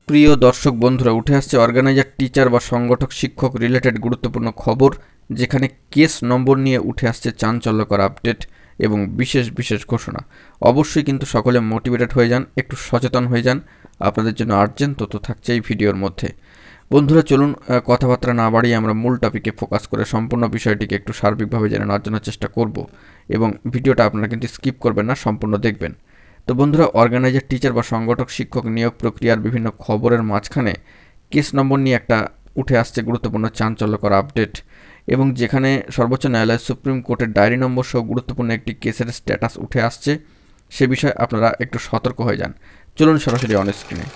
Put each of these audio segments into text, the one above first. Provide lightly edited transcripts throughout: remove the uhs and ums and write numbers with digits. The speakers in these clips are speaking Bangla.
প্রিয় দর্শক বন্ধুরা, উঠে আসছে অর্গানাইজার টিচার বা সংগঠক শিক্ষক রিলেটেড গুরুত্বপূর্ণ খবর, যেখানে কেস নম্বর নিয়ে উঠে আসছে চাঞ্চল্যকর আপডেট এবং বিশেষ বিশেষ ঘোষণা। অবশ্যই কিন্তু সকলে মোটিভেটেড হয়ে যান, একটু সচেতন হয়ে যান। আপনাদের জন্য আর্জেন্ট তথ্য থাকছে এই ভিডিওর মধ্যে। বন্ধুরা চলুন কথাবার্তা না বাড়িয়ে আমরা মূল টপিকে ফোকাস করে সম্পূর্ণ বিষয়টিকে একটু সার্বিকভাবে জেনে নেওয়ার জন্য চেষ্টা করব, এবং ভিডিওটা আপনারা কিন্তু স্কিপ করবেন না, সম্পূর্ণ দেখবেন। তো বন্ধুরা, অর্গানাইজার টিচার বা সংগঠক শিক্ষক নিয়োগ প্রক্রিয়ার বিভিন্ন খবরের মাঝখানে কেস নম্বর নিয়ে একটা উঠে আসছে গুরুত্বপূর্ণ চাঞ্চল্যকর আপডেট, এবং যেখানে সর্বোচ্চ ন্যায়ালয় সুপ্রিম কোর্টের ডায়েরি নম্বর সহ গুরুত্বপূর্ণ একটি কেসের স্ট্যাটাস উঠে আসছে। সে বিষয়ে আপনারা একটু সতর্ক হয়ে যান। চলুন সরাসরি অন স্ক্রিনে।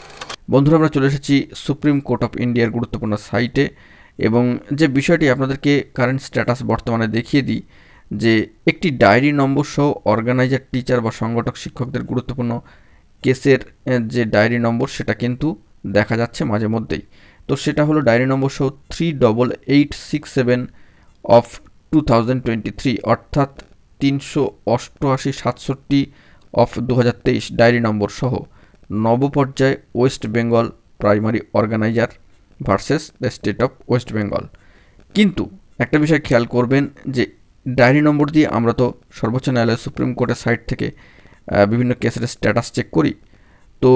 বন্ধুরা, আমরা চলে এসেছি সুপ্রিম কোর্ট অফ ইন্ডিয়ার গুরুত্বপূর্ণ সাইটে, এবং যে বিষয়টি আপনাদেরকে কারেন্ট স্ট্যাটাস বর্তমানে দেখিয়ে দিই, যে একটি ডায়েরি নম্বর সহ অর্গানাইজার টিচার বা সংগঠক শিক্ষকদের গুরুত্বপূর্ণ কেসের যে ডায়েরি নম্বর সেটা কিন্তু দেখা যাচ্ছে মাঝে মধ্যেই। তো সেটা হলো ডায়েরি নম্বর সহ 3886 অফ 2023, অর্থাৎ 388-67 অফ 2023 ডায়েরি নম্বর সহ নবপর্যায়ে West Bengal primary organiser versus the state of West Bengal. কিন্তু একটা বিষয় খেয়াল করবেন, যে ডায়েরি নম্বর দিয়ে আমরা তো সর্বোচ্চ ন্যায়ালয় সুপ্রিম কোর্টের সাইট থেকে বিভিন্ন কেসের স্ট্যাটাস চেক করি। তো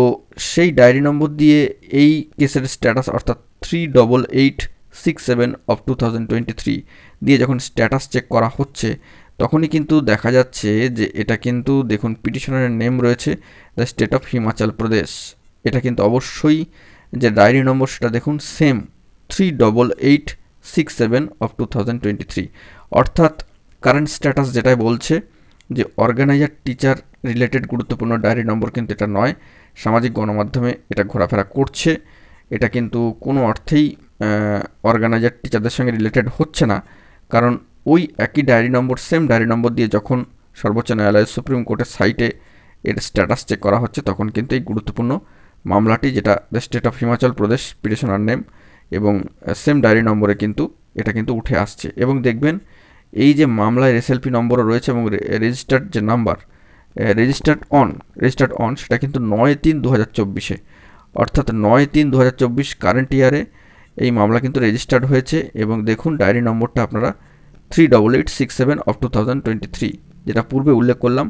সেই ডায়েরি নম্বর দিয়ে এই কেসের স্ট্যাটাস অর্থাৎ 3886 অফ 2023 দিয়ে যখন স্ট্যাটাস চেক করা হচ্ছে, তখনই কিন্তু দেখা যাচ্ছে যে এটা কিন্তু দেখুন পিটিশনারের নেম রয়েছে the state of Himachal Pradesh. এটা কিন্তু অবশ্যই যে ডায়েরি নম্বর সেটা দেখুন সেম 3886 অফ 2023, অর্থাৎ কারেন্ট স্ট্যাটাস যেটাই বলছে যে অর্গানাইজার টিচার রিলেটেড গুরুত্বপূর্ণ ডায়েরি নম্বর কিন্তু এটা নয়। সামাজিক গণমাধ্যমে এটা ঘোরাফেরা করছে, এটা কিন্তু কোনো অর্থেই অর্গানাইজার টিচারদের সঙ্গে রিলেটেড হচ্ছে না, কারণ ওই একই diary number same diary number দিয়ে যখন সর্বোচ্চ ন্যায়ালয় সুপ্রিম কোর্টের সাইটে এর স্ট্যাটাস চেক করা হচ্ছে, তখন কিন্তু এই গুরুত্বপূর্ণ মামলাটি, যেটা the state of Himachal Pradesh petitioner name এবং সেম ডায়েরি নম্বরে কিন্তু এটা কিন্তু উঠে আসছে। এবং দেখবেন এই যে মামলায় এসএলপি নম্বরও রয়েছে এবং রেজিস্টার্ড যে নাম্বার রেজিস্টার্ড অন সেটা কিন্তু 9/3/2024, অর্থাৎ 9/3/2024 কারেন্ট ইয়ারে এই মামলা কিন্তু রেজিস্টার্ড হয়েছে। এবং দেখুন ডায়েরি নম্বরটা আপনারা 3886 অফ 2023, যেটা পূর্বে উল্লেখ করলাম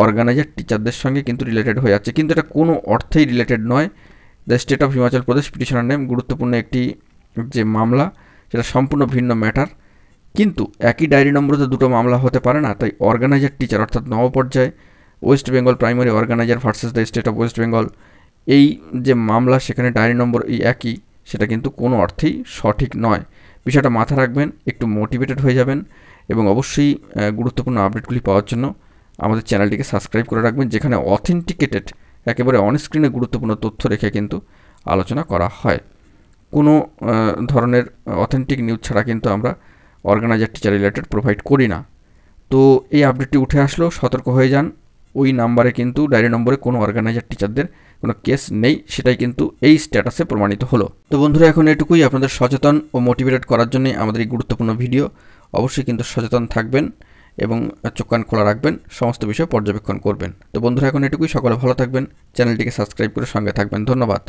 অর্গানাইজার টিচারদের সঙ্গে কিন্তু রিলেটেড হয়ে যাচ্ছে, কিন্তু এটা কোনো অর্থেই রিলেটেড নয়। The state of Himachal Pradesh petitioner name গুরুত্বপূর্ণ একটি যে মামলা, সেটা সম্পূর্ণ ভিন্ন ম্যাটার। কিন্তু একই ডায়েরি নম্বরে তো দুটো মামলা হতে পারে না, তাই অর্গানাইজার টিচার অর্থাৎ নবপর্যায়ে West Bengal primary organiser versus the state of West Bengal, এই যে মামলা সেখানে ডায়েরি নম্বর এই একই, সেটা কিন্তু কোনো অর্থেই সঠিক নয়। বিষয়টা মাথা রাখবেন, একটু মোটিভেটেড হয়ে যাবেন, এবং অবশ্যই গুরুত্বপূর্ণ আপডেটগুলি পাওয়ার জন্য আমাদের চ্যানেলটিকে সাবস্ক্রাইব করে রাখবেন, যেখানে অথেন্টিকেটেড একেবারে অনস্ক্রিনে গুরুত্বপূর্ণ তথ্য রেখে কিন্তু আলোচনা করা হয়। কোনো ধরনের অথেন্টিক নিউজ ছাড়া কিন্তু আমরা অর্গানাইজার টিচার রিলেটেড প্রোভাইড করি না। তো এই আপডেটটি উঠে আসলো, সতর্ক হয়ে যান। ওই নাম্বারে কিন্তু ডায়েরি নম্বরে কোনো অর্গানাইজার টিচারদের কোনো কেস নেই, সেটাই কিন্তু এই স্ট্যাটাসে প্রমাণিত হলো। তো বন্ধুরা, এখন এটুকুই, আপনাদের সচেতন ও মোটিভেটেড করার জন্যই আমাদের এই গুরুত্বপূর্ণ ভিডিও। অবশ্যই কিন্তু সচেতন থাকবেন এবং চোখ কান খোলা রাখবেন, সমস্ত বিষয় পর্যবেক্ষণ করবেন। তো বন্ধুরা, এখন এটুকুই, সকলে ভালো থাকবেন, চ্যানেলটিকে সাবস্ক্রাইব করে সঙ্গে থাকবেন। ধন্যবাদ।